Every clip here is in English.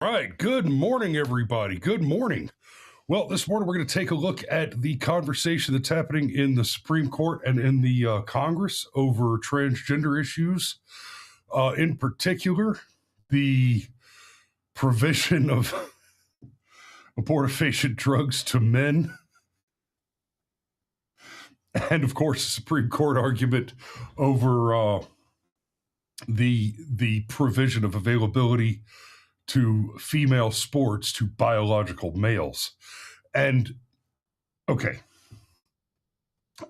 Right. Good morning, everybody. Good morning. Well, this morning we're going to take a look at the conversation that's happening in the Supreme Court and in the Congress over transgender issues. In particular, the provision of abortifacient drugs to men. And of course, the Supreme Court argument over the provision of availability to female sports to biological males. And okay,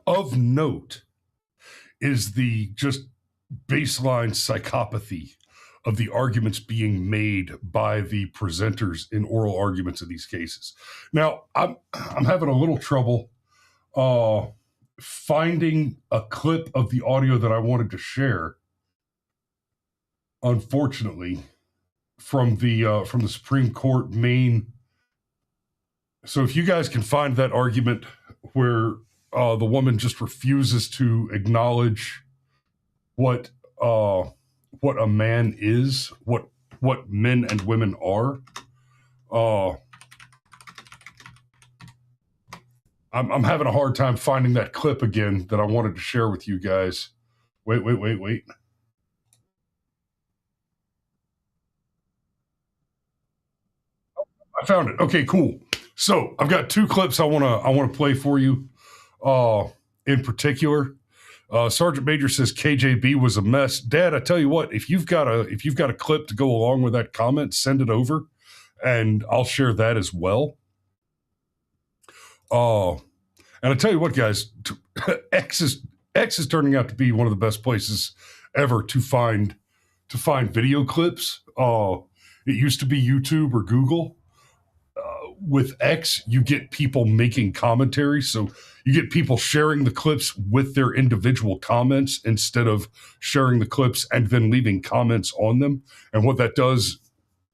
of note is the just baseline psychopathy of the arguments being made by the presenters in oral arguments in these cases. Now, I'm having a little trouble finding a clip of the audio that I wanted to share, unfortunately, from the Supreme Court main. So if you guys can find that argument where the woman just refuses to acknowledge what a man is, what men and women are, I'm having a hard time finding that clip again that I wanted to share with you guys. Wait. I found it. Okay, cool. So I've got two clips I want to play for you. In particular, Sergeant Major says KJB was a mess. Dad, I tell you what, if you've got a clip to go along with that comment, send it over, and I'll share that as well. And I tell you what, guys, X is turning out to be one of the best places ever to find video clips. It used to be YouTube or Google. With X, you get people making commentary. So you get people sharing the clips with their individual comments instead of sharing the clips and then leaving comments on them. And what that does,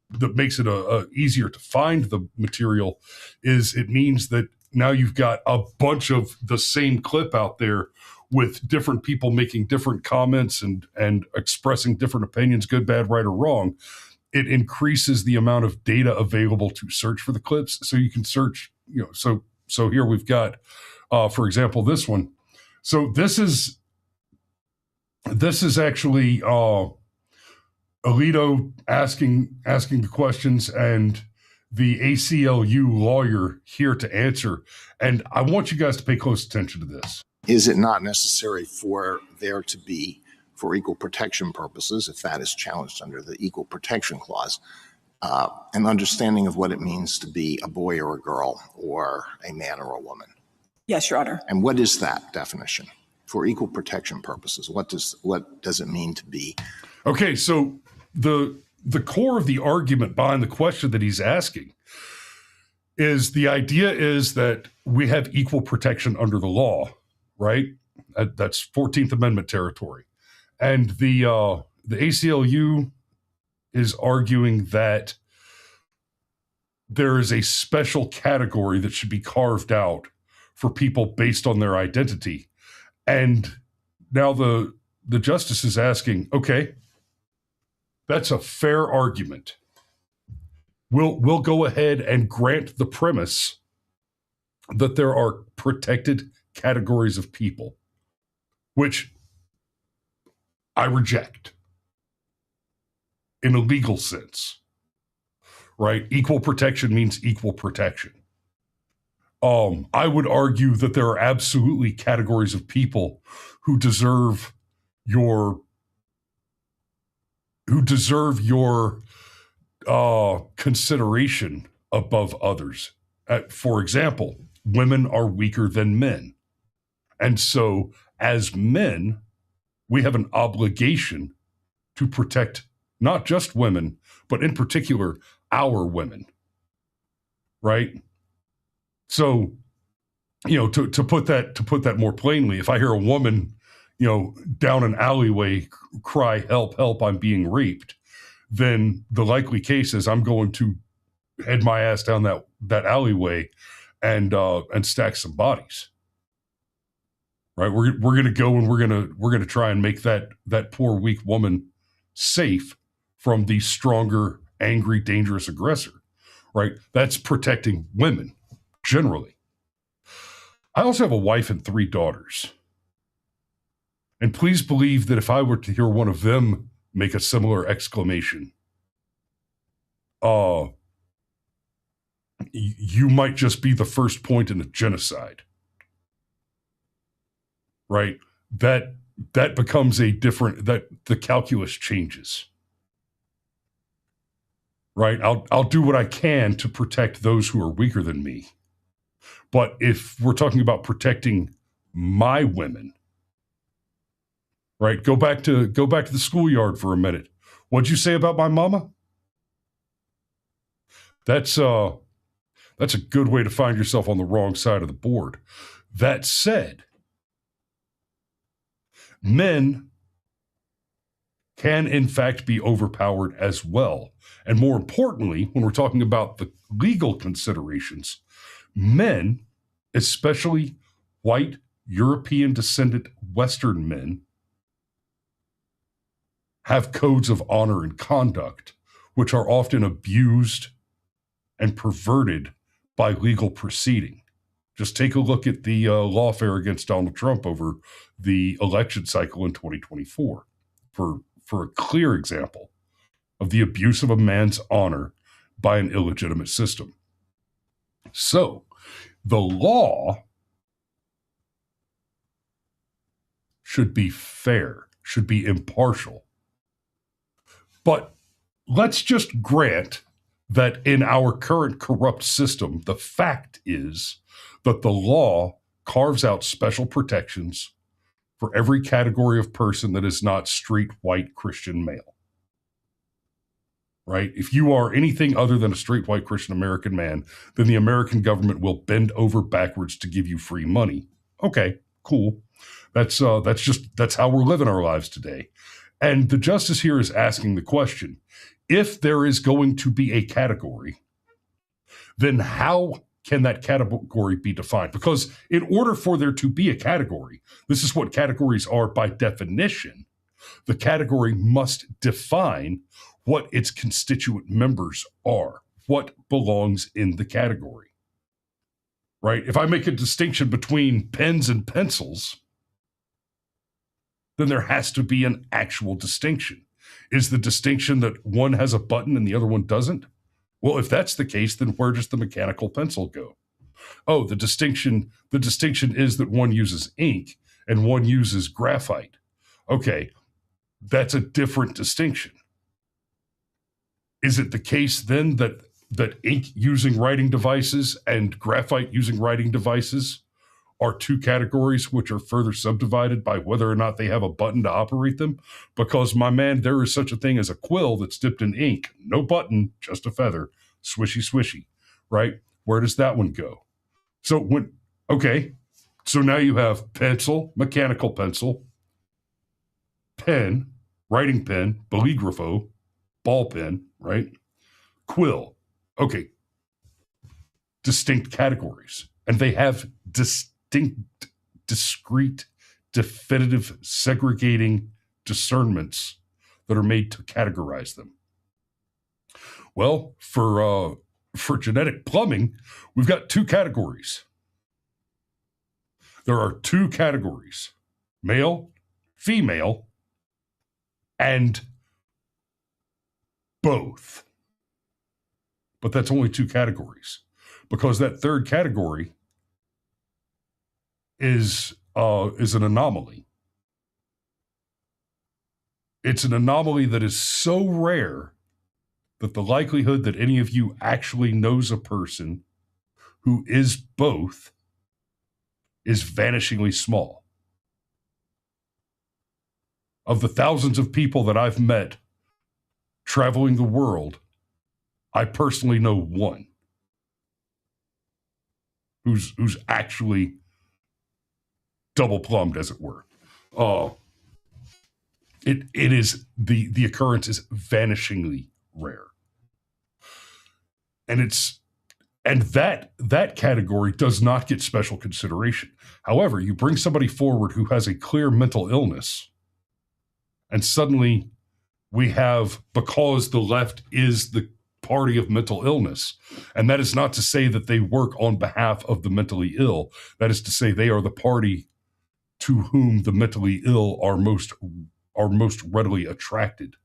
that makes it easier to find the material, is it means that now you've got a bunch of the same clip out there with different people making different comments and expressing different opinions, good, bad, right, or wrong. It increases the amount of data available to search for the clips. So you can search, so here we've got, for example, this one. So this is actually Alito asking the questions and the ACLU lawyer here to answer. And I want you guys to pay close attention to this. Is it not necessary for there to be, for equal protection purposes, if that is challenged under the Equal Protection Clause, an understanding of what it means to be a boy or a girl or a man or a woman? Yes, Your Honor. And what is that definition for equal protection purposes? What does it mean to be? Okay, so the core of the argument behind the question that he's asking is the idea is that we have equal protection under the law, right? That's 14th Amendment territory. And the ACLU is arguing that there is a special category that should be carved out for people based on their identity. And now the justice is asking, okay, that's a fair argument. We'll go ahead and grant the premise that there are protected categories of people, which I reject in a legal sense, right? Equal protection means equal protection. I would argue that there are absolutely categories of people who deserve your consideration above others. For example, women are weaker than men. And so as men, we have an obligation to protect not just women, but in particular, our women, right? So, to put that more plainly, if I hear a woman, down an alleyway cry, help, help, I'm being raped, then the likely case is I'm going to head my ass down that alleyway and stack some bodies. Right, we're going to go and we're going to try and make that poor weak woman safe from the stronger angry, dangerous aggressor, right? That's protecting women generally. I also have a wife and 3 daughters. And please believe that if I were to hear one of them make a similar exclamation, you might just be the first point in a genocide, right? That becomes a different, that the calculus changes, right? I'll do what I can to protect those who are weaker than me. But if we're talking about protecting my women, right? Go back to the schoolyard for a minute. What'd you say about my mama? That's a good way to find yourself on the wrong side of the board. That said, men can in fact be overpowered as well. And more importantly, when we're talking about the legal considerations, men, especially white, European descendant Western men, have codes of honor and conduct, which are often abused and perverted by legal proceeding. Just take a look at the lawfare against Donald Trump over the election cycle in 2024 for a clear example of the abuse of a man's honor by an illegitimate system. So, the law should be fair, should be impartial. But let's just grant that in our current corrupt system, the fact is that the law carves out special protections for every category of person that is not straight white Christian male. Right? If you are anything other than a straight white Christian American man, then the American government will bend over backwards to give you free money. Okay, cool. That's how we're living our lives today. And the justice here is asking the question, if there is going to be a category, then how can that category be defined? Because in order for there to be a category, this is what categories are by definition, the category must define what its constituent members are, what belongs in the category, right? If I make a distinction between pens and pencils, then there has to be an actual distinction. Is the distinction that one has a button and the other one doesn't? Well, if that's the case, then where does the mechanical pencil go? Oh, the distinction is that one uses ink and one uses graphite. Okay, that's a different distinction. Is it the case then that ink using writing devices and graphite using writing devices are 2 categories which are further subdivided by whether or not they have a button to operate them? Because, my man, there is such a thing as a quill that's dipped in ink. No button, just a feather. Swishy, swishy, right? Where does that one go? So now you have pencil, mechanical pencil, pen, writing pen, boligrafo, ball pen, right? Quill. Okay. Distinct categories. And they have distinct, discrete, definitive, segregating discernments that are made to categorize them. Well, for genetic plumbing, we've got 2 categories. There are 2 categories, male, female, and both. But that's only 2 categories, because that third category is an anomaly. It's an anomaly that is so rare that the likelihood that any of you actually knows a person who is both is vanishingly small. Of the thousands of people that I've met traveling the world, I personally know one who's actually double plumbed, as it were. It is the occurrence is vanishingly rare. And that category does not get special consideration. However, you bring somebody forward who has a clear mental illness, and suddenly we have, because the left is the party of mental illness. And that is not to say that they work on behalf of the mentally ill. That is to say they are the party to whom the mentally ill are most readily attracted.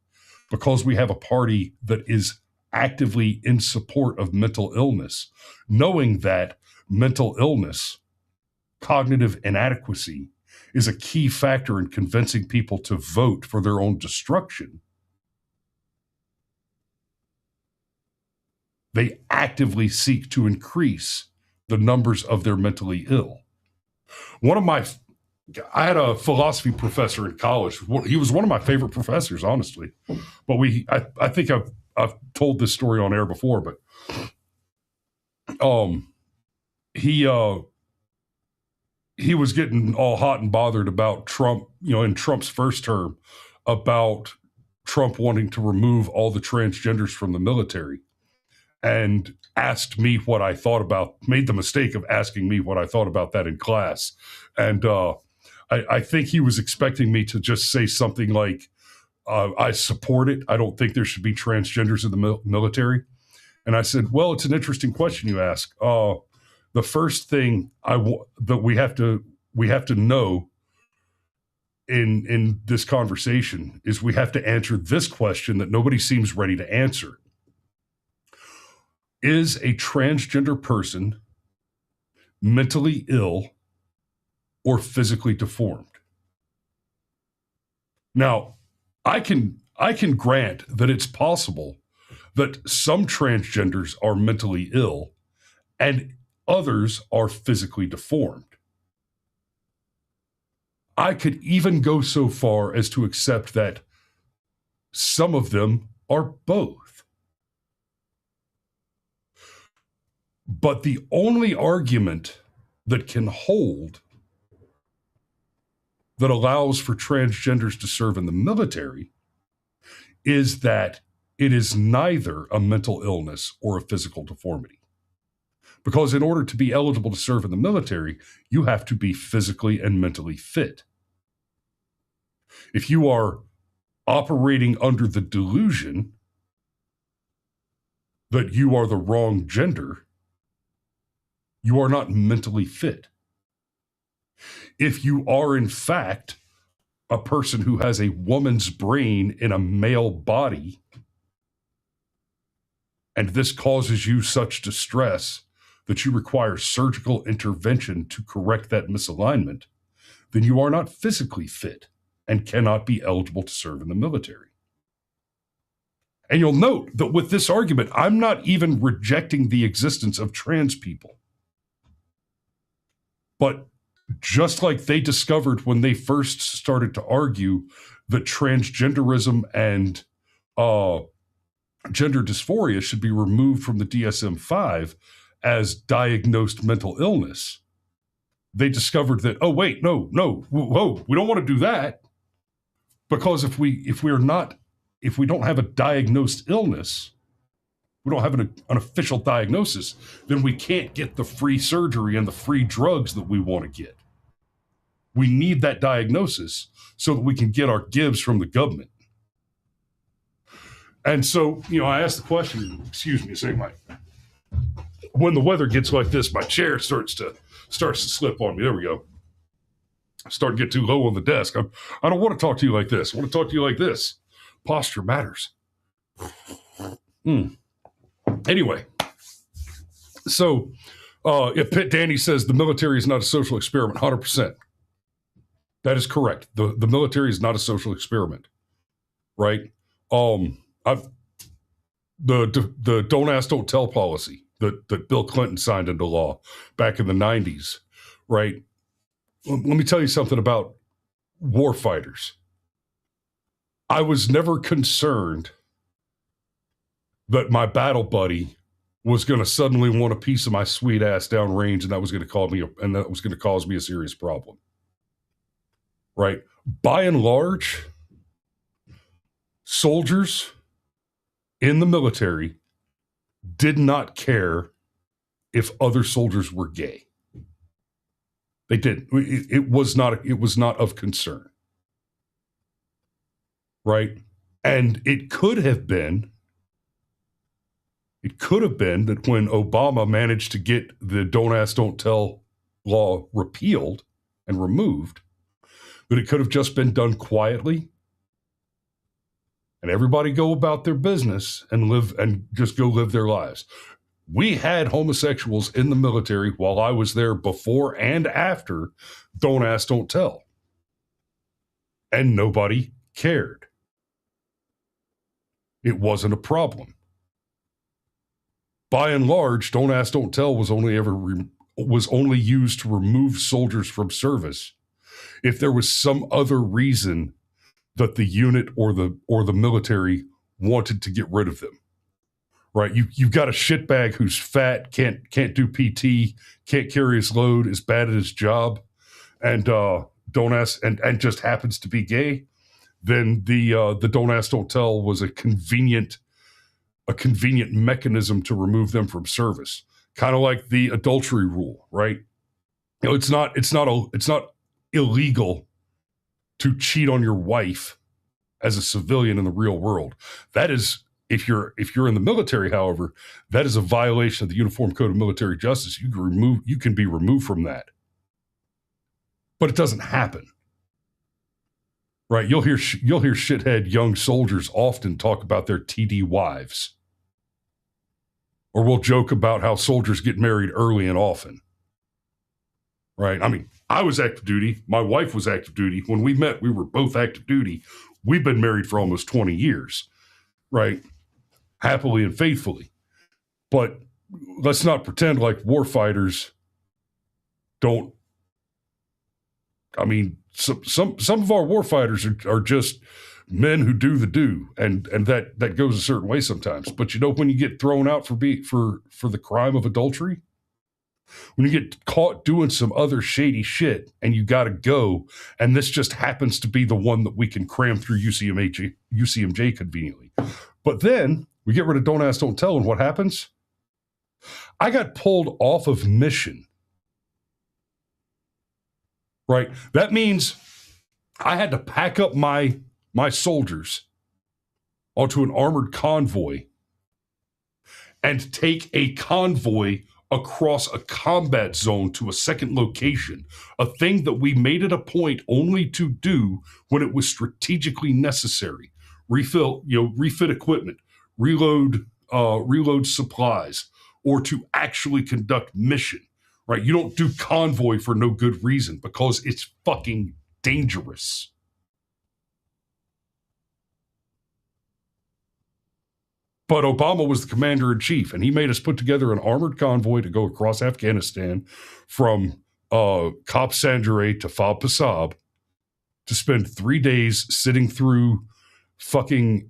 Because we have a party that is actively in support of mental illness, knowing that mental illness, cognitive inadequacy, is a key factor in convincing people to vote for their own destruction. They actively seek to increase the numbers of their mentally ill. I had a philosophy professor in college. He was one of my favorite professors, honestly. But I think I've told this story on air before, but he was getting all hot and bothered about Trump, in Trump's first term, about Trump wanting to remove all the transgenders from the military, and asked me what I thought made the mistake of asking me what I thought about that in class. And I think he was expecting me to just say something like, I support it. I don't think there should be transgenders in the military. And I said, well, it's an interesting question you ask. The first thing that we have to know in this conversation is we have to answer this question that nobody seems ready to answer. Is a transgender person mentally ill or physically deformed? Now, I can grant that it's possible that some transgenders are mentally ill and others are physically deformed. I could even go so far as to accept that some of them are both. But the only argument that can hold that allows for transgenders to serve in the military is that it is neither a mental illness or a physical deformity. Because in order to be eligible to serve in the military, you have to be physically and mentally fit. If you are operating under the delusion that you are the wrong gender, you are not mentally fit. If you are, in fact, a person who has a woman's brain in a male body, and this causes you such distress that you require surgical intervention to correct that misalignment, then you are not physically fit and cannot be eligible to serve in the military. And you'll note that with this argument, I'm not even rejecting the existence of trans people. But just like they discovered when they first started to argue that transgenderism and gender dysphoria should be removed from the DSM-5 as diagnosed mental illness, they discovered that, oh, wait, no, whoa, we don't want to do that. Because if we don't have a diagnosed illness, we don't have an official diagnosis, then we can't get the free surgery and the free drugs that we want to get. We need that diagnosis so that we can get our gives from the government. And so, I asked the question, excuse me a second, when the weather gets like this, my chair starts to slip on me. There we go. I start to get too low on the desk. I don't want to talk to you like this. I want to talk to you like this. Posture matters. Anyway, so if Pitt Danny says the military is not a social experiment, 100%. That is correct. The military is not a social experiment, right? The don't ask, don't tell policy that Bill Clinton signed into law back in the 90s, right? Let me tell you something about war fighters. I was never concerned that my battle buddy was going to suddenly want a piece of my sweet ass downrange, and that was going to cause me a serious problem. Right? By and large, soldiers in the military did not care if other soldiers were gay. They didn't. It was not of concern. Right? And it could have been It could have been that when Obama managed to get the Don't Ask, Don't Tell law repealed and removed, that it could have just been done quietly and everybody go about their business and live and just go live their lives. We had homosexuals in the military while I was there before and after Don't Ask, Don't Tell. And nobody cared. It wasn't a problem. By and large, Don't Ask, Don't Tell was only used to remove soldiers from service if there was some other reason that the unit or the military wanted to get rid of them. Right? You've got a shitbag who's fat, can't do PT, can't carry his load, is bad at his job, and don't ask and just happens to be gay. Then the Don't Ask, Don't Tell was a convenient mechanism to remove them from service. Kind of like the adultery rule, right? You know, it's not illegal to cheat on your wife as a civilian in the real world. That is, if you're in the military, however, that is a violation of the Uniform Code of Military Justice. You can be removed from that. But it doesn't happen. Right? You'll hear shithead young soldiers often talk about their TD wives. Or we'll joke about how soldiers get married early and often. Right? I mean, I was active duty. My wife was active duty. When we met, we were both active duty. We've been married for almost 20 years. Right? Happily and faithfully. But let's not pretend like warfighters don't. I mean, some of our warfighters are just men who do the do, and that goes a certain way sometimes. But you know, when you get thrown out for the crime of adultery, when you get caught doing some other shady shit and you got to go, and this just happens to be the one that we can cram through UCMJ conveniently. But then we get rid of Don't Ask, Don't Tell, and what happens? I got pulled off of mission. Right? That means I had to pack up my soldiers onto an armored convoy and take a convoy across a combat zone to a second location, a thing that we made it a point only to do when it was strategically necessary. Refit equipment, reload supplies, or to actually conduct mission. Right? You don't do convoy for no good reason because it's fucking dangerous. But Obama was the commander-in-chief, and he made us put together an armored convoy to go across Afghanistan from Kop Sanjare to Fab Pasab to spend 3 days sitting through fucking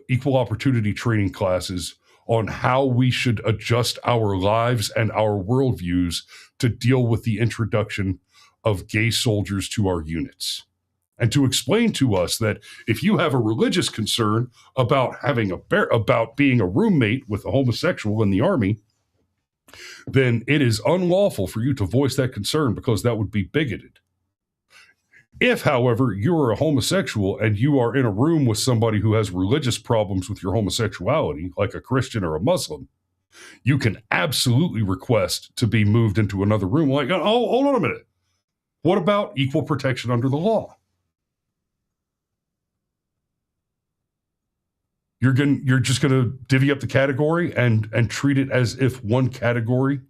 equal opportunity training classes on how we should adjust our lives and our worldviews to deal with the introduction of gay soldiers to our units. And to explain to us that if you have a religious concern about about being a roommate with a homosexual in the Army, then it is unlawful for you to voice that concern because that would be bigoted. If, however, you are a homosexual and you are in a room with somebody who has religious problems with your homosexuality, like a Christian or a Muslim, you can absolutely request to be moved into another room. Like, oh, hold on a minute. What about equal protection under the law? You're just going to divvy up the category and treat it as if one category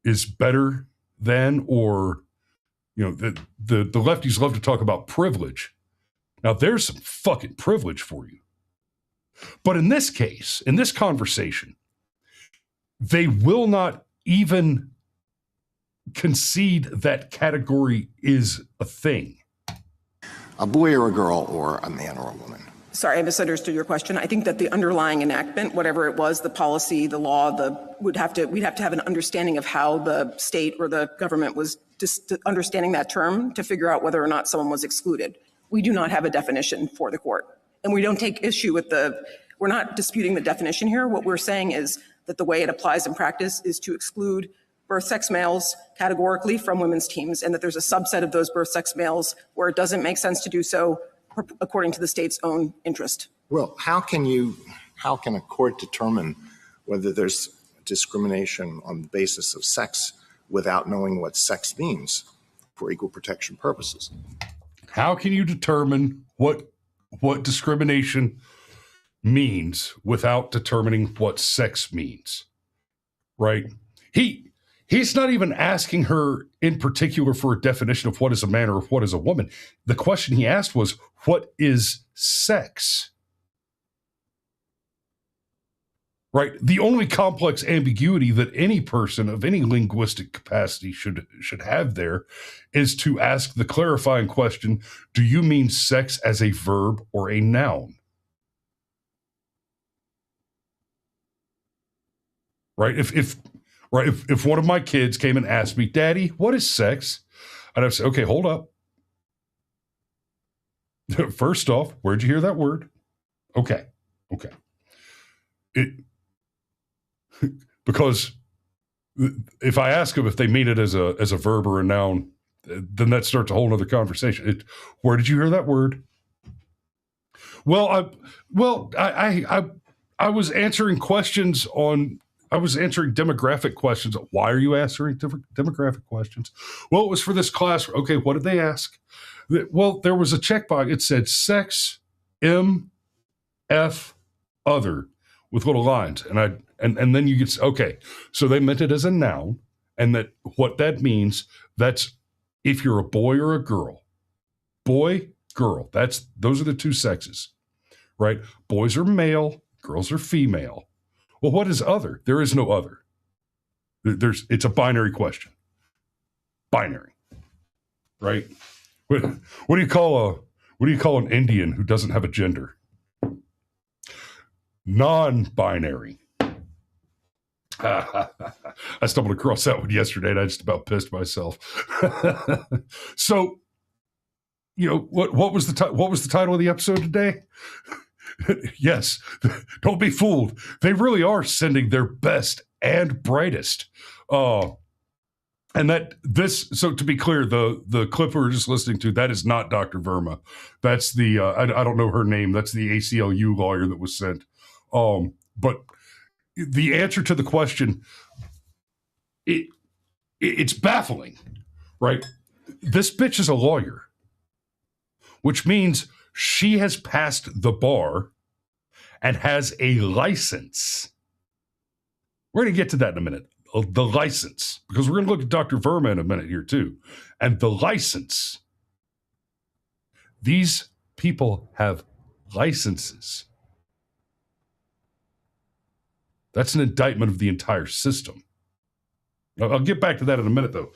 is better than, or the lefties love to talk about privilege. Now, there's some fucking privilege for you. But in this case, in this conversation, they will not even concede that category is a thing. A boy or a girl or a man or a woman. Sorry, I misunderstood your question. I think that the underlying enactment, whatever it was, the policy, the law, we'd have to have an understanding of how the state or the government was just understanding that term to figure out whether or not someone was excluded. We do not have a definition for the court. And we don't take issue with we're not disputing the definition here. What we're saying is that the way it applies in practice is to exclude birth sex males categorically from women's teams, and that there's a subset of those birth sex males where it doesn't make sense to do so according to the state's own interest. Well, how can a court determine whether there's discrimination on the basis of sex without knowing what sex means for equal protection purposes. How can you determine what discrimination means without determining what sex means? Right? He's not even asking her in particular for a definition of what is a man or what is a woman. The question he asked was, what is sex? Right? The only complex ambiguity that any person of any linguistic capacity should have there is to ask the clarifying question, do you mean sex as a verb or a noun? Right? If one of my kids came and asked me, Daddy, what is sex? I'd have to say, okay, hold up. First off, where'd you hear that word? Okay. Because if I ask them if they mean it as a verb or a noun, then that starts a whole other conversation. Where did you hear that word? I was answering questions on. I was answering demographic questions. Why are you answering demographic questions? Well, it was for this class. Okay, what did they ask? Well, there was a checkbox. It said sex, M.F. other, with little lines. And then you get, okay, so they meant it as a noun, and that what that means, that's if you're a boy or a girl. Boy, girl, those are the two sexes, right? Boys are male, girls are female. Well, what is other? There is no other. It's a binary question. Binary, right? What do you call an Indian who doesn't have a gender? Non-binary. I stumbled across that one yesterday, and I just about pissed myself. So, what was the title of the episode today? Yes, don't be fooled. They really are sending their best and brightest. So to be clear, the clip we were just listening to, that is not Dr. Verma. That's the, I don't know her name. That's the ACLU lawyer that was sent. But the answer to the question, it's baffling, right? This bitch is a lawyer, which means she has passed the bar and has a license. We're going to get to that in a minute. The license, because we're going to look at Dr. Verma in a minute here too. And the license. These people have licenses. That's an indictment of the entire system. I'll get back to that in a minute though.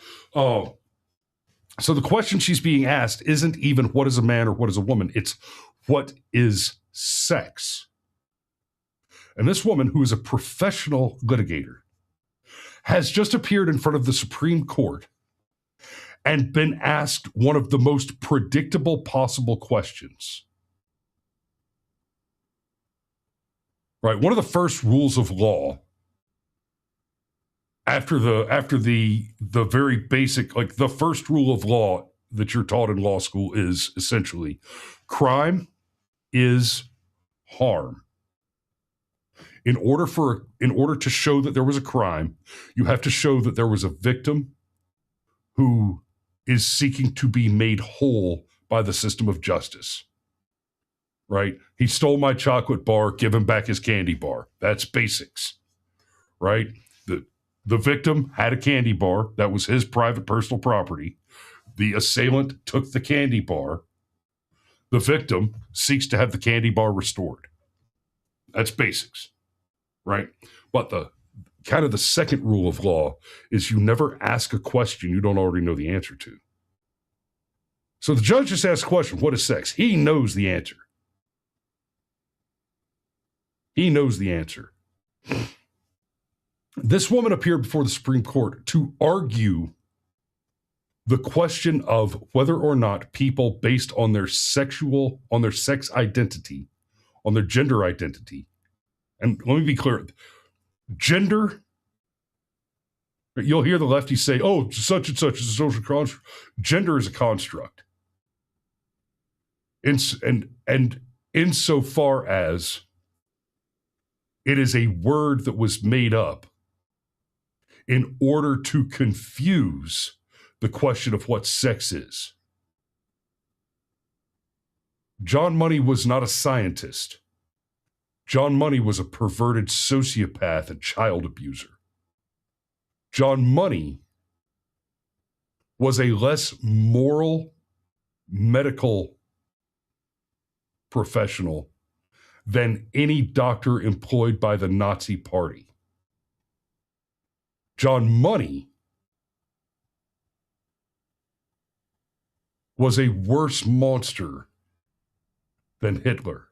So the question she's being asked isn't even what is a man or what is a woman. It's what is sex. And this woman, who is a professional litigator, has just appeared in front of the Supreme Court and been asked one of the most predictable possible questions. Right? One of the first rules of law after the very basic, like the first rule of law that you're taught in law school is essentially crime is harm. In order to show that there was a crime, you have to show that there was a victim who is seeking to be made whole by the system of justice. Right? He stole my chocolate bar, give him back his candy bar. That's basics. Right? The victim had a candy bar. That was his private personal property. The assailant took the candy bar. The victim seeks to have the candy bar restored. That's basics, right? But the second rule of law is you never ask a question you don't already know the answer to. So the judge just asked a question, what is sex? He knows the answer. He knows the answer. This woman appeared before the Supreme Court to argue the question of whether or not people based on their sex identity, on their gender identity, and let me be clear, gender, you'll hear the lefties say, oh, such and such is a social construct. Gender is a construct. And insofar as It is a word that was made up in order to confuse the question of what sex is. John Money was not a scientist. John Money was a perverted sociopath and child abuser. John Money was a less moral medical professional than any doctor employed by the Nazi Party. John Money was a worse monster than Hitler.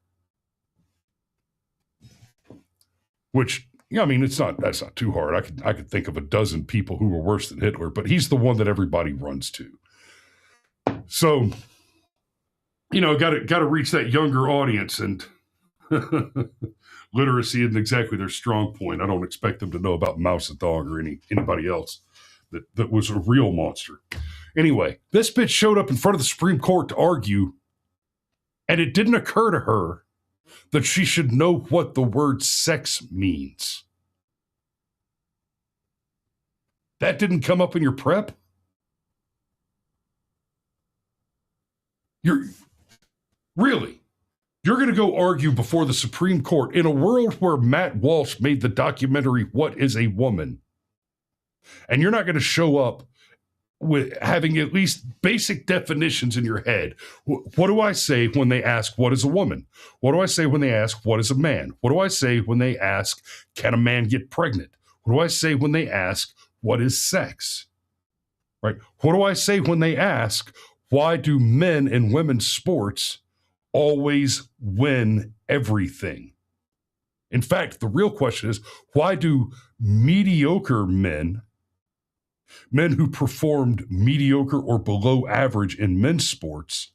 Which, yeah, I mean, that's not too hard. I could think of a dozen people who were worse than Hitler, but he's the one that everybody runs to. So, got to reach that younger audience, and literacy isn't exactly their strong point. I don't expect them to know about Mao Zedong or anybody else that was a real monster. Anyway, this bitch showed up in front of the Supreme Court to argue, and it didn't occur to her that she should know what the word sex means. That didn't come up in your prep? You're going to go argue before the Supreme Court in a world where Matt Walsh made the documentary, What is a Woman? And you're not going to show up with having at least basic definitions in your head. What do I say when they ask, what is a woman? What do I say when they ask, what is a man? What do I say when they ask, can a man get pregnant? What do I say when they ask, what is sex? Right? What do I say when they ask, why do men in women's sports always win everything? In fact, the real question is, why do mediocre men who performed mediocre or below average in men's sports,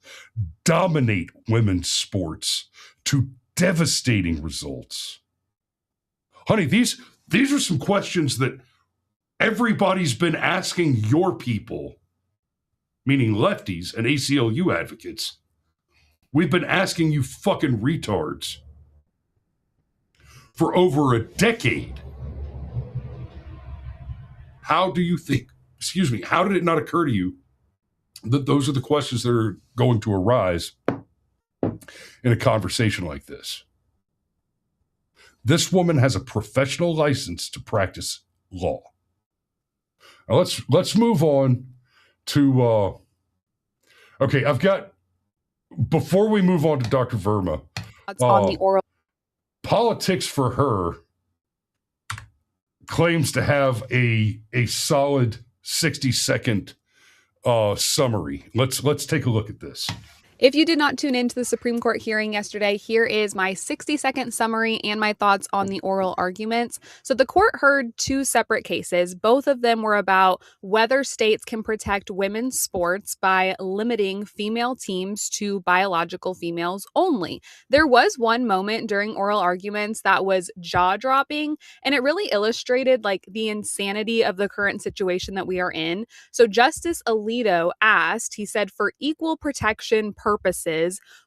dominate women's sports to devastating results? Honey, these are some questions that everybody's been asking your people, meaning lefties and ACLU advocates. We've been asking you fucking retards for over a decade. How did it not occur to you that those are the questions that are going to arise in a conversation like this? This woman has a professional license to practice law. Now let's move on to, okay, before we move on to Dr. Verma, on the oral politics for her claims to have a solid 60-second summary. Let's take a look at this. If you did not tune into the Supreme Court hearing yesterday, here is my 60-second summary and my thoughts on the oral arguments. So the court heard two separate cases. Both of them were about whether states can protect women's sports by limiting female teams to biological females only. There was one moment during oral arguments that was jaw-dropping, and it really illustrated the insanity of the current situation that we are in. So Justice Alito asked, he said, for equal protection purposes,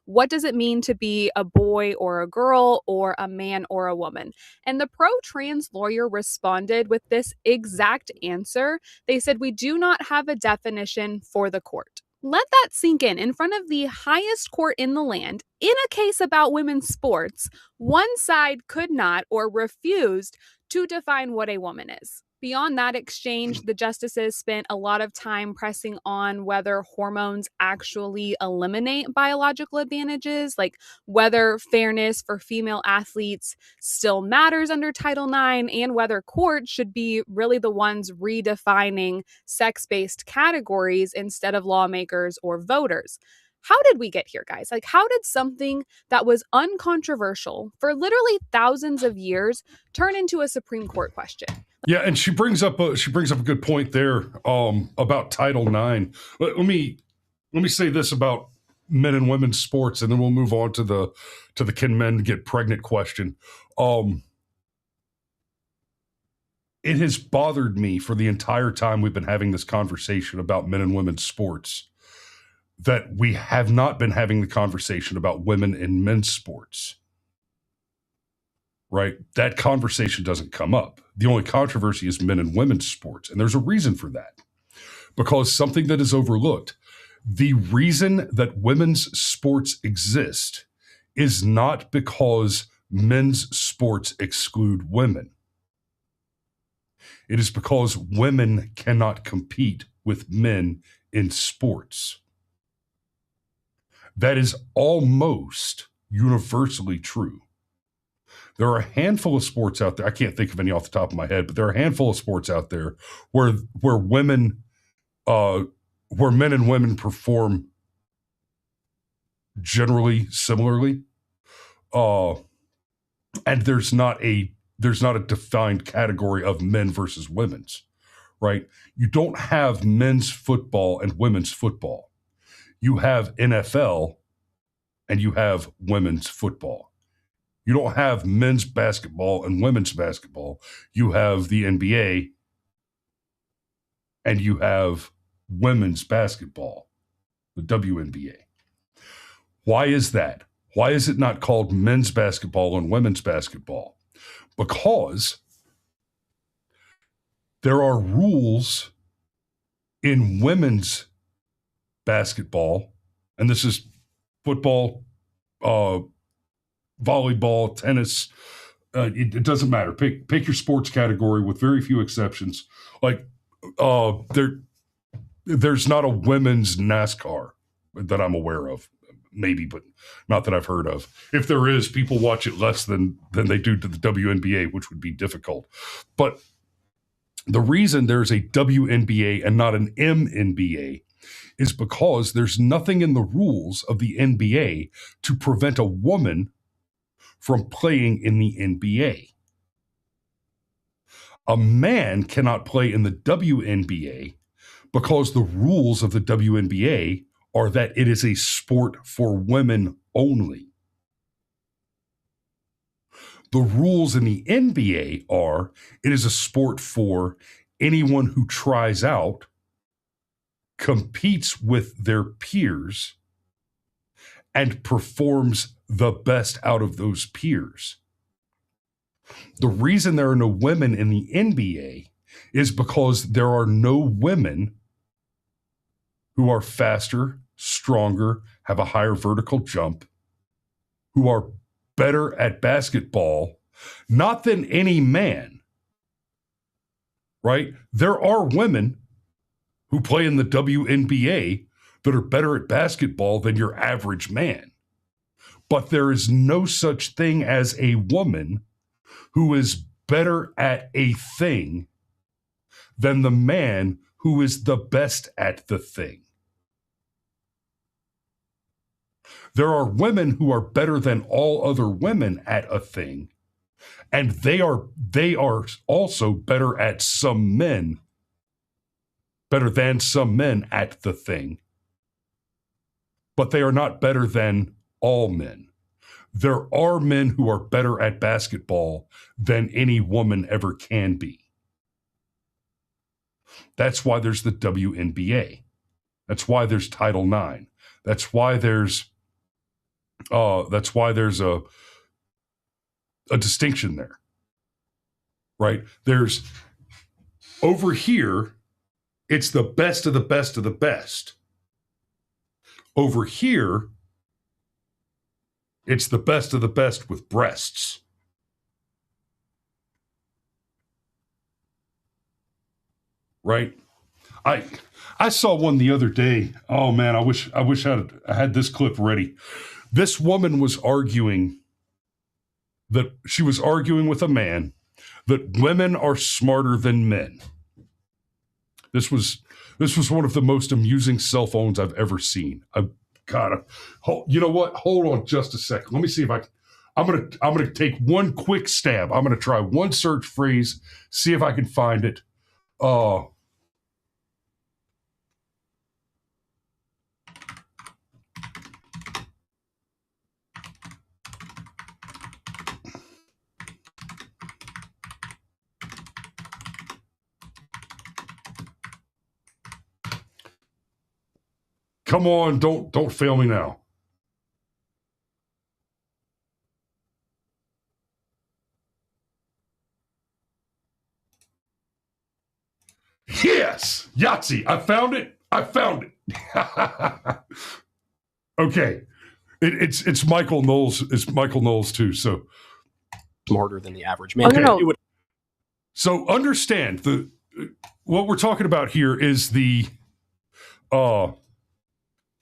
what does it mean to be a boy or a girl or a man or a woman? And the pro-trans lawyer responded with this exact answer. They said, we do not have a definition for the court. Let that sink in front of the highest court in the land. In a case about women's sports, one side could not or refused to define what a woman is. Beyond that exchange, the justices spent a lot of time pressing on whether hormones actually eliminate biological advantages, like whether fairness for female athletes still matters under Title IX, and whether courts should be really the ones redefining sex-based categories instead of lawmakers or voters. How did we get here, guys? How did something that was uncontroversial for literally thousands of years turn into a Supreme Court question? Yeah, and she brings up a good point there about Title IX. Let me say this about men and women's sports, and then we'll move on to the can men get pregnant question. It has bothered me for the entire time we've been having this conversation about men and women's sports that we have not been having the conversation about women in men's sports. right? That conversation doesn't come up. The only controversy is men and women's sports. And there's a reason for that, because something that is overlooked, the reason that women's sports exist is not because men's sports exclude women. It is because women cannot compete with men in sports. That is almost universally true. There are a handful of sports out there. I can't think of any off the top of my head, but there are a handful of sports out there where men and women perform generally similarly, and there's not a defined category of men versus women's, right? You don't have men's football and women's football. You have NFL and you have women's football. You don't have men's basketball and women's basketball. You have the NBA and you have women's basketball, the WNBA. Why is that? Why is it not called men's basketball and women's basketball? Because there are rules in women's basketball, and this is football, volleyball, tennis. It doesn't matter. Pick your sports category with very few exceptions. Like there's not a women's NASCAR that I'm aware of. Maybe, but not that I've heard of. If there is, people watch it less than they do to the WNBA, which would be difficult. But the reason there's a WNBA and not an MNBA is because there's nothing in the rules of the NBA to prevent a woman from playing in the NBA. A man cannot play in the WNBA because the rules of the WNBA are that it is a sport for women only. The rules in the NBA are it is a sport for anyone who tries out, competes with their peers, and performs the best out of those peers. The reason there are no women in the NBA is because there are no women who are faster, stronger, have a higher vertical jump, who are better at basketball, not than any man, right? There are women who play in the WNBA that are better at basketball than your average man. But there is no such thing as a woman who is better at a thing than the man who is the best at the thing. There are women who are better than all other women at a thing, and they are also better at some men, better than some men at the thing, but they are not better than all men. There are men who are better at basketball than any woman ever can be. That's why there's the WNBA. That's why there's Title IX. That's why there's a distinction there, right? There's over here, it's the best of the best of the best. Over here, it's the best of the best with breasts. Right? I saw one the other day. Oh man, I wish I had this clip ready. This woman was arguing that she was arguing with a man that women are smarter than men. This was one of the most amusing cell phones I've ever seen. You know what? Hold on just a second. Let me see if I'm gonna take one quick stab. I'm gonna try one search phrase, see if I can find it. Come on, don't fail me now. Yes, Yahtzee. I found it. Okay, it's Michael Knowles. It's Michael Knowles too. So smarter than the average man. Okay. It would So understand what we're talking about here is the what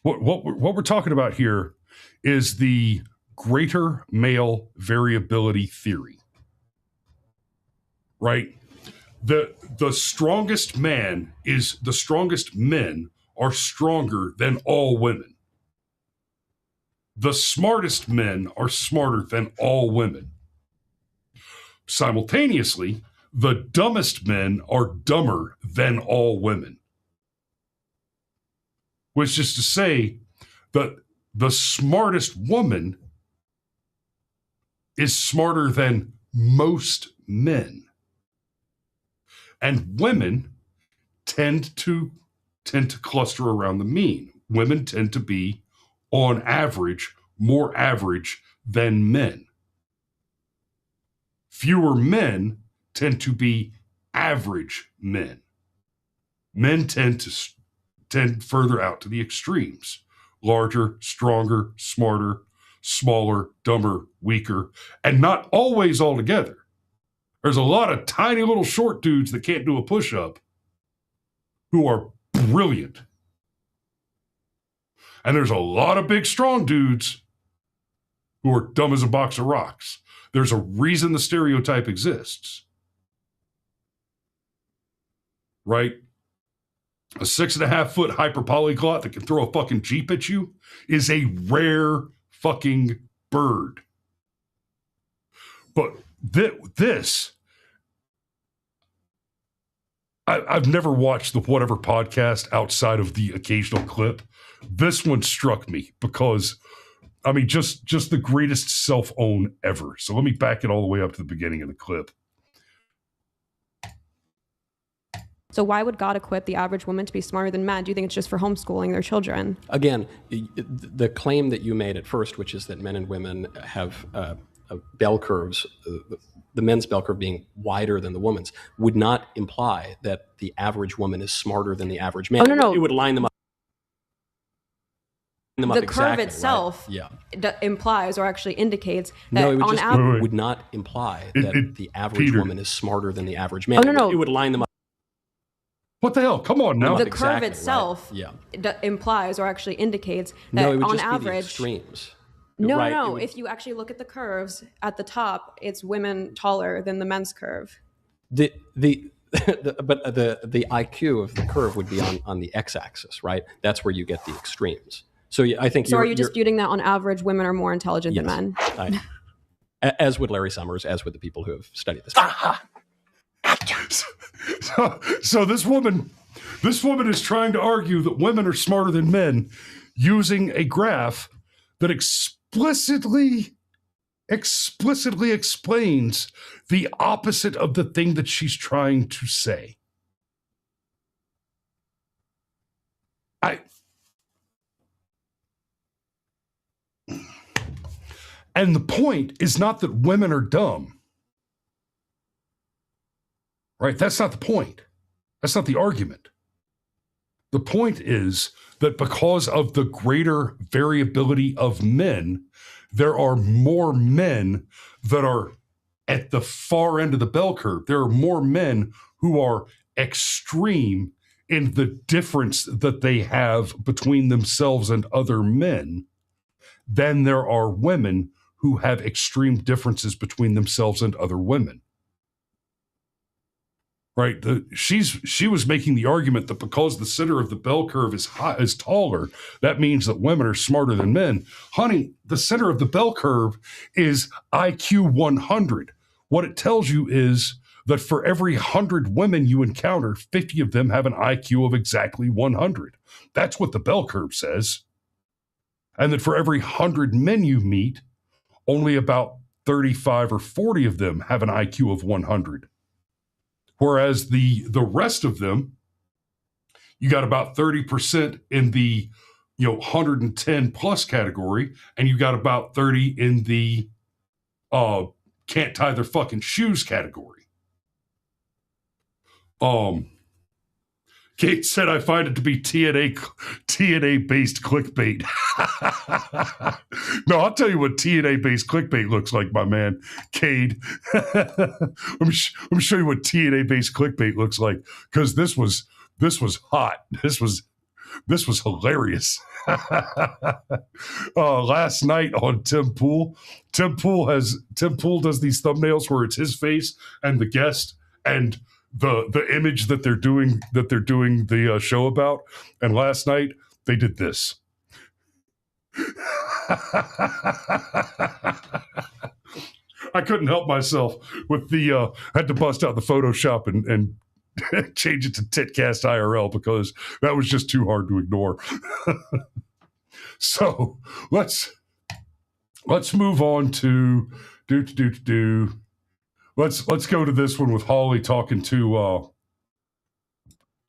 we're talking about here is the greater male variability theory, right? The strongest men are stronger than all women. The smartest men are smarter than all women. Simultaneously, the dumbest men are dumber than all women. Which is to say that the smartest woman is smarter than most men. And women tend to cluster around the mean. Women tend to be, on average, more average than men. Fewer men tend to be average men. Men tend further out to the extremes. Larger, stronger, smarter, smaller, dumber, weaker, and not always all together. There's a lot of tiny little short dudes that can't do a push-up who are brilliant. And there's a lot of big, strong dudes who are dumb as a box of rocks. There's a reason the stereotype exists. Right? A 6.5-foot hyperpolyglot that can throw a fucking Jeep at you is a rare fucking bird. But I've never watched the whatever podcast outside of the occasional clip. This one struck me because, I mean, just the greatest self-own ever. So let me back it all the way up to the beginning of the clip. So why would God equip the average woman to be smarter than men? Do you think it's just for homeschooling their children? Again, the claim that you made at first, which is that men and women have bell curves, the men's bell curve being wider than the woman's, would not imply that the average woman is smarter than the average man. Oh, no. It would line them up. The curve exactly, itself right? implies or actually indicates that no, it would on just average would not imply that the average Peter. woman is smarter than the average man. Oh, no. It would line them up. What the hell? Come on now. The Exactly, curve itself implies or actually indicates that no, it would on just be the average. extremes. No, Right, no. it would- If you actually look at the curves at the top, it's women taller than the men's curve. But the IQ of the curve would be on the x-axis, right? That's where you get the extremes. So I think. So are you disputing that on average women are more intelligent than men? As would Larry Summers, as would the people who have studied this. So this woman is trying to argue that women are smarter than men using a graph that explicitly explains the opposite of the thing that she's trying to say. And the point is not that women are dumb. Right? That's not the point. That's not the argument. The point is that because of the greater variability of men, there are more men that are at the far end of the bell curve. There are more men who are extreme in the difference that they have between themselves and other men than there are women who have extreme differences between themselves and other women. Right? She was making the argument that because the center of the bell curve is taller, that means that women are smarter than men. Honey, the center of the bell curve is IQ 100. What it tells you is that for every 100 women you encounter, 50 of them have an IQ of exactly 100. That's what the bell curve says. And that for every 100 men you meet, only about 35 or 40 of them have an IQ of 100. Whereas the rest of them, you got about 30% in the 110 plus category, and you got about 30 in the can't tie their fucking shoes category. Kate said, I find it to be TNA-based clickbait. No, I'll tell you what TNA-based clickbait looks like, my man, Cade. let me show you what TNA-based clickbait looks like, because this was hot. This was hilarious. Last night on Tim Pool does these thumbnails where it's his face and the guest and the image that they're doing the show about. And last night they did this. I couldn't help myself with the had to bust out the Photoshop and change it to Titcast IRL because that was just too hard to ignore. So let's move on to Let's go to this one with Holly talking to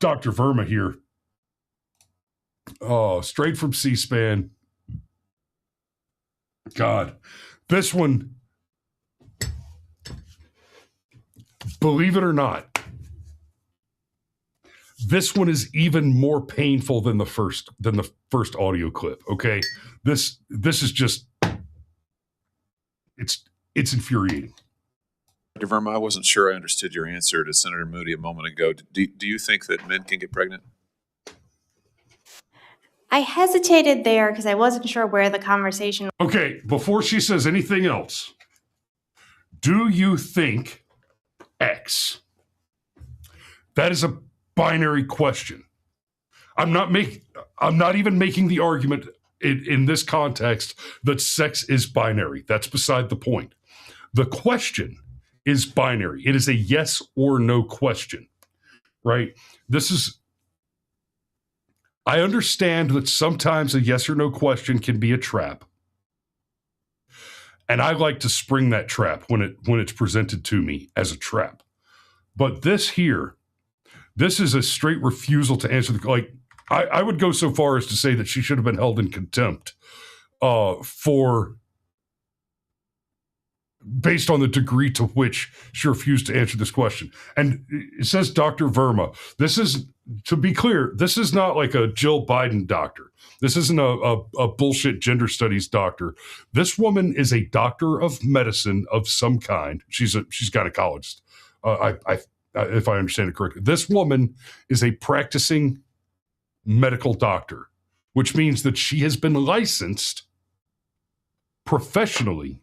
Dr. Verma here. Straight from C-SPAN. God, this one, believe it or not, this one is even more painful than the first audio clip. Okay, this is just it's infuriating. Dr. Verma, I wasn't sure I understood your answer to Senator Moody a moment ago. Do you think that men can get pregnant? I hesitated there because I wasn't sure where the conversation. Okay, before she says anything else, do you think X? That is a binary question. I'm not even making the argument in this context that sex is binary. That's beside the point. The question is binary. It is a yes or no question, right? I understand that sometimes a yes or no question can be a trap. And I like to spring that trap when it's presented to me as a trap. But this is a straight refusal to answer I would go so far as to say that she should have been held in contempt based on the degree to which she refused to answer this question. And it says Dr. Verma. This is, to be clear, this is not like a Jill Biden doctor. This isn't a bullshit gender studies doctor. This woman is a doctor of medicine of some kind. She's gynecologist, if I understand it correctly. This woman is a practicing medical doctor, which means that she has been licensed professionally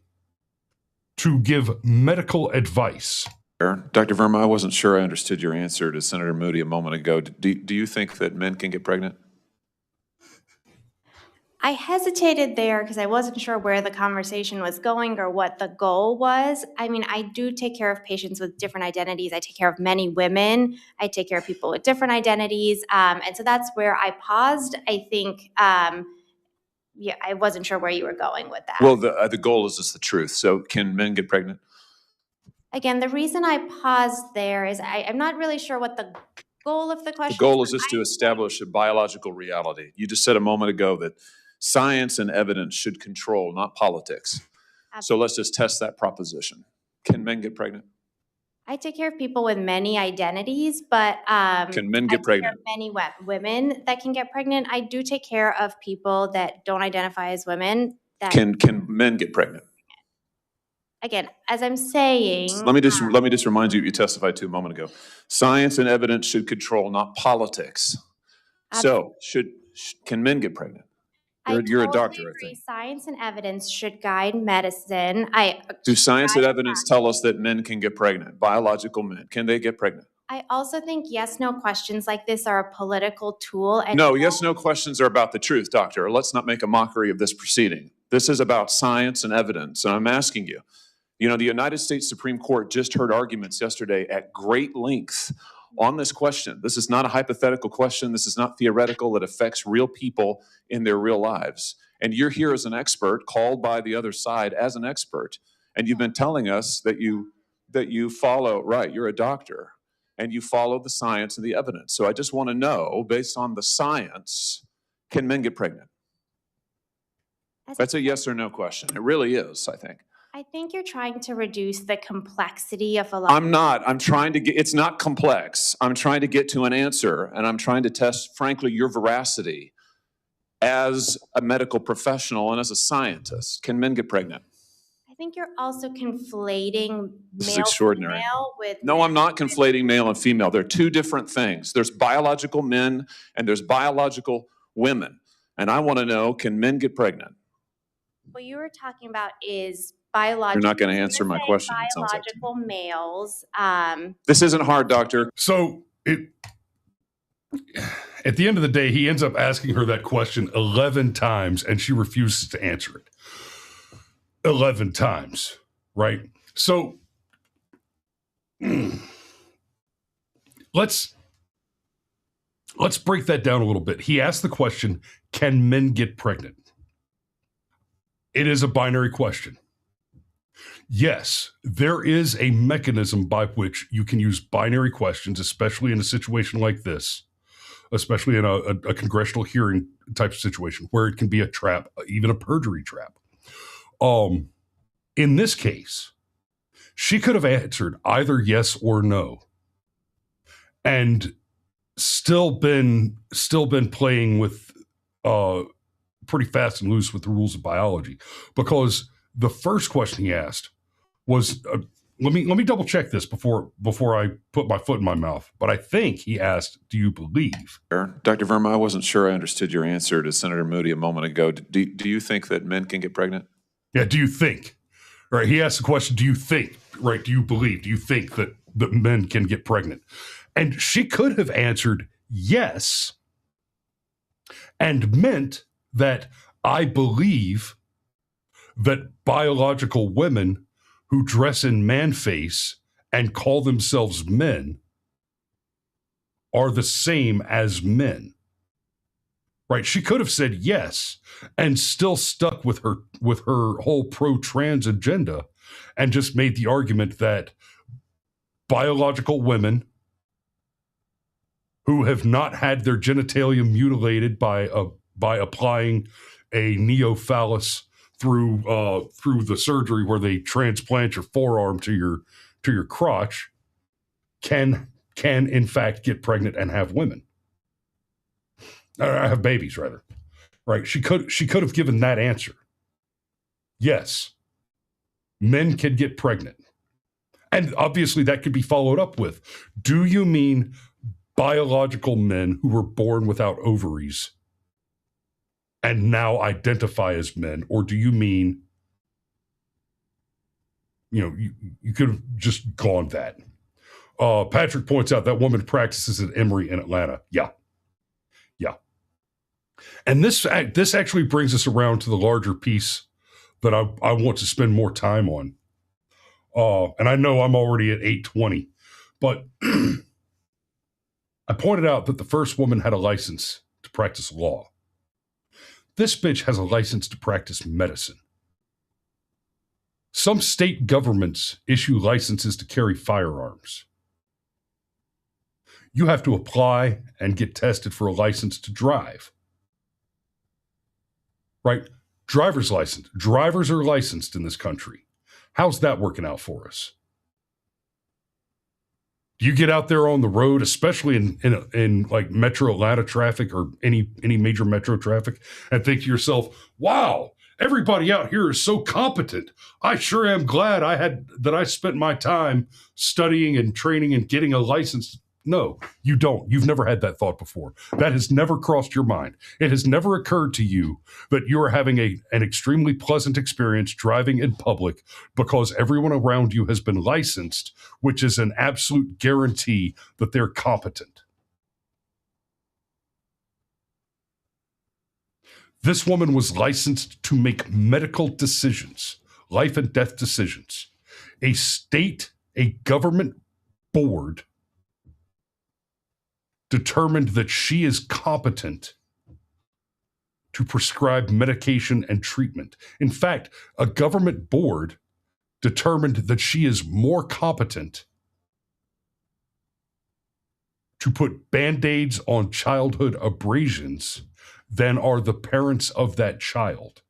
to give medical advice. Dr. Verma, I wasn't sure I understood your answer to Senator Moody a moment ago. Do you think that men can get pregnant? I hesitated there because I wasn't sure where the conversation was going or what the goal was. I mean, I do take care of patients with different identities. I take care of many women. I take care of people with different identities. And so that's where I paused. I think, I wasn't sure where you were going with that. Well, the goal is just the truth. So can men get pregnant? Again, the reason I paused there is I'm not really sure what the goal of the question is. The goal is just to establish a biological reality. You just said a moment ago that science and evidence should control, not politics. Absolutely. So let's just test that proposition. Can men get pregnant? I take care of people with many identities, but can men get pregnant? Many women that can get pregnant. I do take care of people that don't identify as women. That can men get pregnant? Again, as I'm saying, let me just remind you what you testified to a moment ago. Science and evidence should control, not politics. Absolutely. So can men get pregnant? You're a doctor, agree. I think. Science and evidence should guide medicine. Do science and evidence tell us that men can get pregnant? Biological men, can they get pregnant? I also think yes/no questions like this are a political tool. And no, yes/no questions are about the truth, doctor. Let's not make a mockery of this proceeding. This is about science and evidence, and I'm asking you. The United States Supreme Court just heard arguments yesterday at great length on this question. This is not a hypothetical question. This is not theoretical. It affects real people in their real lives. And you're here as an expert, called by the other side as an expert. And you've been telling us that you follow, right, you're a doctor, and you follow the science and the evidence. So I just want to know, based on the science, can men get pregnant? That's a yes or no question. It really is, I think. I think you're trying to reduce the complexity of a lot. I'm not. I'm trying to get, it's not complex. I'm trying to get to an answer, and I'm trying to test, frankly, your veracity as a medical professional and as a scientist. Can men get pregnant? I think you're also conflating This is male extraordinary. female with No, I'm not conflating male and female. They're two different things. There's biological men and there's biological women. And I want to know, can men get pregnant? What you were talking about is biological. You're not going to answer my question, it sounds like to me. Biological males. This isn't hard, doctor. So at the end of the day, he ends up asking her that question 11 times, and she refuses to answer it. 11 times, right? So let's break that down a little bit. He asked the question, can men get pregnant? It is a binary question. Yes, there is a mechanism by which you can use binary questions, especially in a situation like this, especially in a congressional hearing type of situation where it can be a trap, even a perjury trap. In this case, she could have answered either yes or no and still been playing with pretty fast and loose with the rules of biology, because the first question he asked was let me double check this before I put my foot in my mouth, but I think he asked, do you believe? Dr. Verma, I wasn't sure I understood your answer to Senator Moody a moment ago. Do you think that men can get pregnant? Yeah, do you think? Right, he asked the question, do you think? Right, do you believe? Do you think that men can get pregnant? And she could have answered yes and meant that I believe that biological women who dress in man face and call themselves men are the same as men. Right? She could have said yes and still stuck with her whole pro-trans agenda and just made the argument that biological women who have not had their genitalia mutilated by applying a neophallus through the surgery where they transplant your forearm to your crotch can in fact get pregnant and have babies rather. Right? She could have given that answer. Yes, men can get pregnant. And obviously that could be followed up with, do you mean biological men who were born without ovaries and now identify as men, or do you mean, you could have just gone that. Patrick points out that woman practices at Emory in Atlanta. Yeah. And this actually brings us around to the larger piece that I want to spend more time on. And I know I'm already at 8:20, but I pointed out that the first woman had a license to practice law. This bitch has a license to practice medicine. Some state governments issue licenses to carry firearms. You have to apply and get tested for a license to drive. Right? Driver's license. Drivers are licensed in this country. How's that working out for us? Do you get out there on the road, especially in like metro Atlanta traffic or any major metro traffic, and think to yourself, wow, everybody out here is so competent. I sure am glad I spent my time studying and training and getting a license. No, you don't. You've never had that thought before. That has never crossed your mind. It has never occurred to you that you are having an extremely pleasant experience driving in public because everyone around you has been licensed, which is an absolute guarantee that they're competent. This woman was licensed to make medical decisions, life and death decisions. A government board determined that she is competent to prescribe medication and treatment. In fact, a government board determined that she is more competent to put Band-Aids on childhood abrasions than are the parents of that child.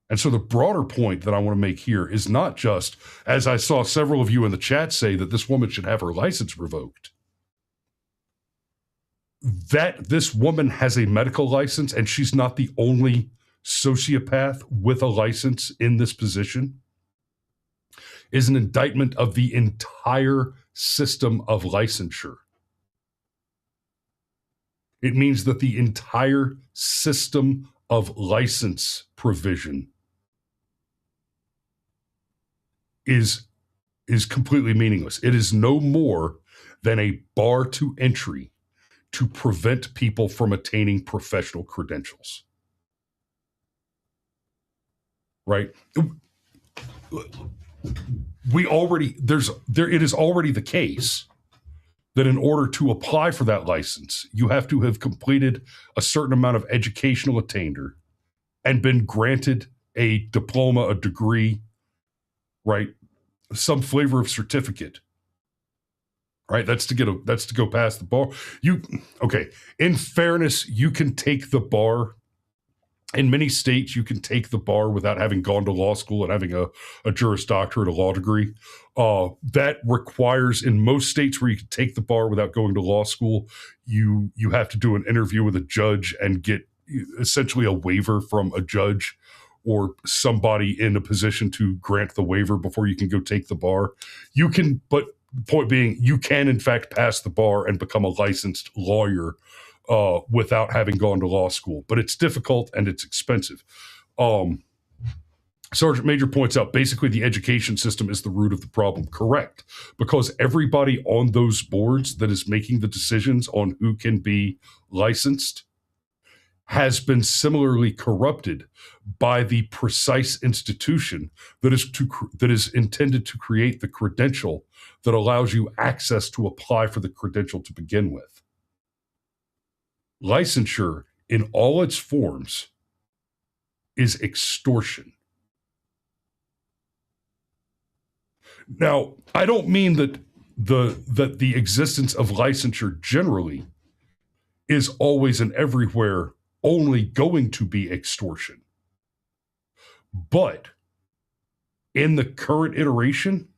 And so the broader point that I want to make here is not just, as I saw several of you in the chat say, that this woman should have her license revoked. That this woman has a medical license and she's not the only sociopath with a license in this position is an indictment of the entire system of licensure. It means that the entire system of license provision is completely meaningless. It is no more than a bar to entry to prevent people from attaining professional credentials. Right? It is already the case that in order to apply for that license, you have to have completed a certain amount of educational attainder and been granted a diploma, a degree, right? Some flavor of certificate, right? That's to go past the bar. In fairness, you can take the bar. In many states, you can take the bar without having gone to law school and having a Juris Doctorate, a law degree. That requires, in most states where you can take the bar without going to law school, you have to do an interview with a judge and get essentially a waiver from a judge or somebody in a position to grant the waiver before you can go take the bar. You can, but the point being, you can in fact pass the bar and become a licensed lawyer without having gone to law school, but it's difficult and it's expensive. Sergeant Major points out, basically the education system is the root of the problem. Correct, because everybody on those boards that is making the decisions on who can be licensed has been similarly corrupted by the precise institution that is intended to create the credential that allows you access to apply for the credential to begin with. Licensure in all its forms is extortion. Now, I don't mean that the existence of licensure generally is always and everywhere only going to be extortion. But in the current iteration,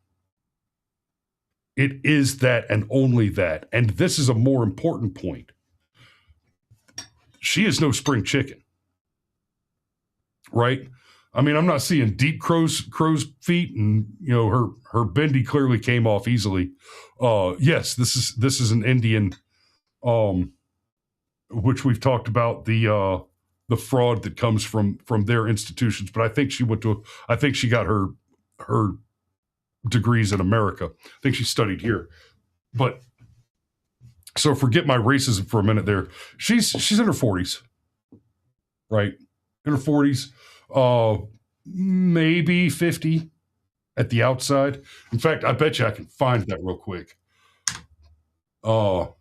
it is that and only that. And this is a more important point. She is no spring chicken, right? I mean, I'm not seeing deep crow's feet, and her bendy clearly came off easily. Yes, this is an Indian, which we've talked about the fraud that comes from their institutions. But I think she got her degrees in America. I think she studied here, but. So forget my racism for a minute there. She's in her 40s, right? In her 40s, maybe 50 at the outside. In fact, I bet you I can find that real quick. I'll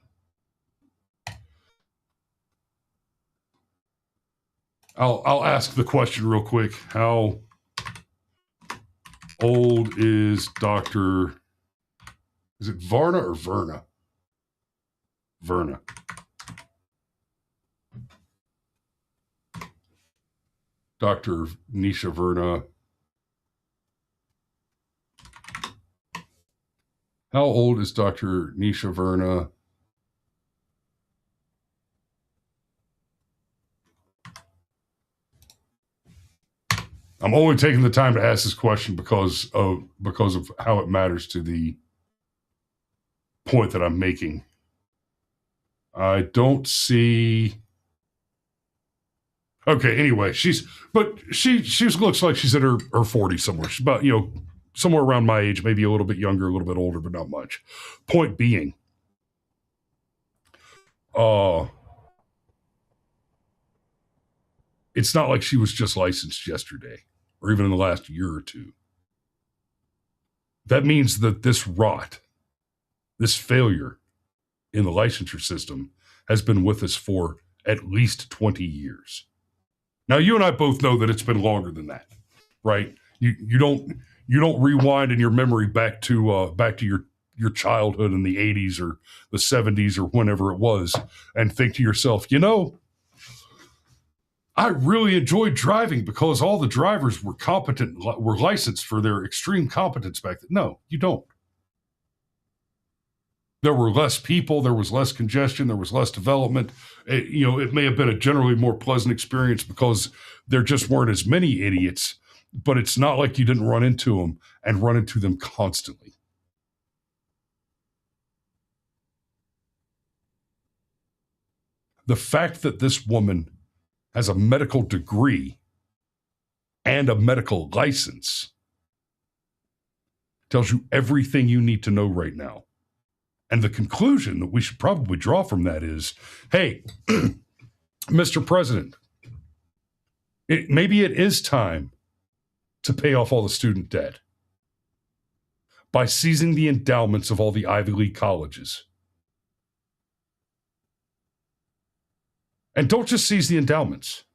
ask the question real quick. How old is Dr. Is it Varna or Verna? Verna. Dr. Nisha Verna. How old is Dr. Nisha Verna? I'm only taking the time to ask this question because of how it matters to the point that I'm making. I don't see. Okay, anyway, she looks like she's in her 40s somewhere. She's about, somewhere around my age, maybe a little bit younger, a little bit older, but not much. Point being, it's not like she was just licensed yesterday or even in the last year or two. That means that this rot, this failure in the licensure system has been with us for at least 20 years. Now, you and I both know that it's been longer than that, right? You don't rewind in your memory back to your childhood in the 80s or the 70s or whenever it was and think to yourself, I really enjoyed driving because all the drivers were competent, were licensed for their extreme competence back then. No, you don't. There were less people, there was less congestion, there was less development. It may have been a generally more pleasant experience because there just weren't as many idiots, but it's not like you didn't run into them and run into them constantly. The fact that this woman has a medical degree and a medical license tells you everything you need to know right now. And the conclusion that we should probably draw from that is, hey, Mr. President, maybe it is time to pay off all the student debt by seizing the endowments of all the Ivy League colleges. And don't just seize the endowments.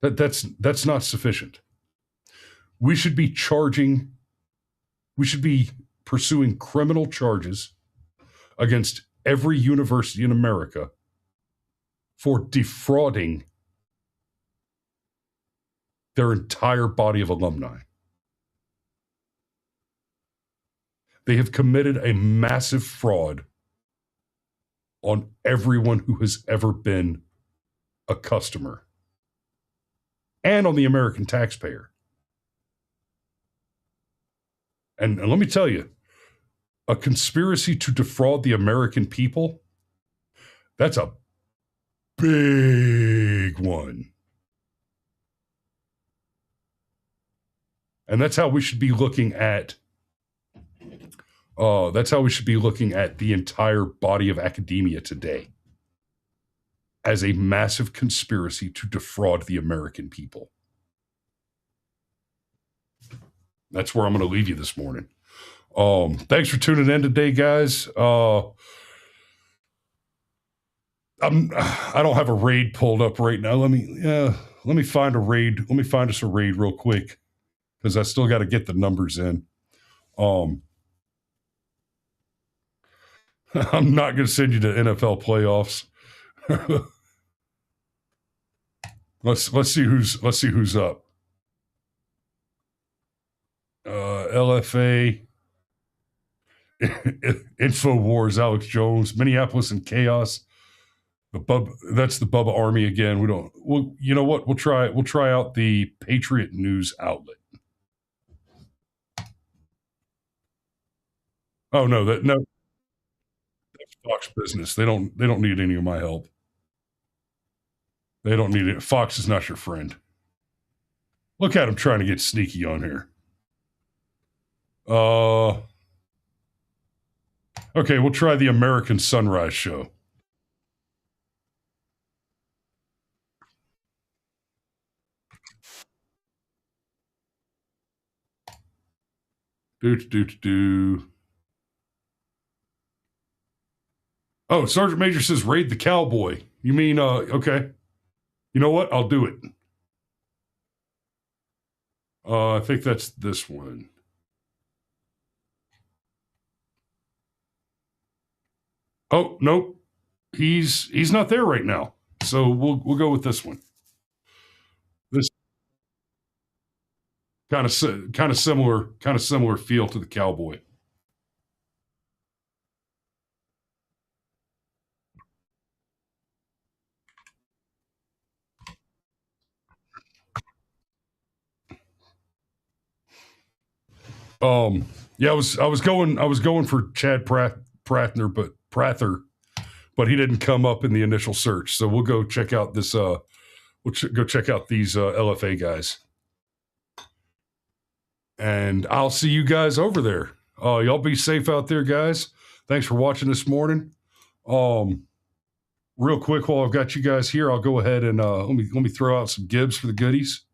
That's not sufficient. We should be pursuing criminal charges against every university in America for defrauding their entire body of alumni. They have committed a massive fraud on everyone who has ever been a customer and on the American taxpayer. And let me tell you, a conspiracy to defraud the American people, that's a big one. And that's how we should be looking at the entire body of academia today, as a massive conspiracy to defraud the American people. That's where I'm going to leave you this morning. Thanks for tuning in today, guys. I don't have a raid pulled up right now. Let me find a raid. Let me find us a raid real quick, because I still got to get the numbers in. I'm not going to send you to NFL playoffs. Let's see who's up. LFA, InfoWars, Alex Jones, Minneapolis in chaos. That's the Bubba Army again. You know what? We'll try out the Patriot News outlet. Oh no, that's Fox business. They don't need any of my help. They don't need it. Fox is not your friend. Look at him trying to get sneaky on here. Okay, we'll try the American Sunrise Show. Oh, Sergeant Major says raid the cowboy. You mean, okay. You know what? I'll do it. I think that's this one. Oh, nope. He's not there right now. So we'll go with this one. This kind of similar feel to the cowboy. Yeah, I was going for Chad Prather, but he didn't come up in the initial search. So we'll go check out this. Go check out these LFA guys, and I'll see you guys over there. Y'all be safe out there, guys. Thanks for watching this morning. Real quick, while I've got you guys here, I'll go ahead and let me throw out some Gibbs for the goodies.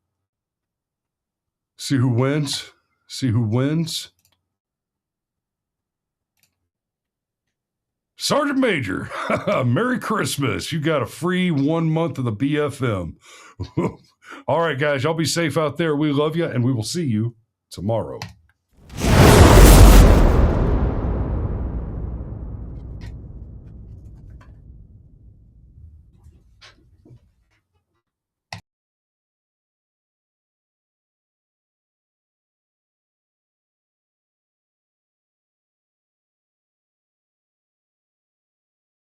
See who wins. Sergeant Major, Merry Christmas. You got a free 1 month of the BFM. All right, guys, y'all be safe out there. We love you, and we will see you tomorrow.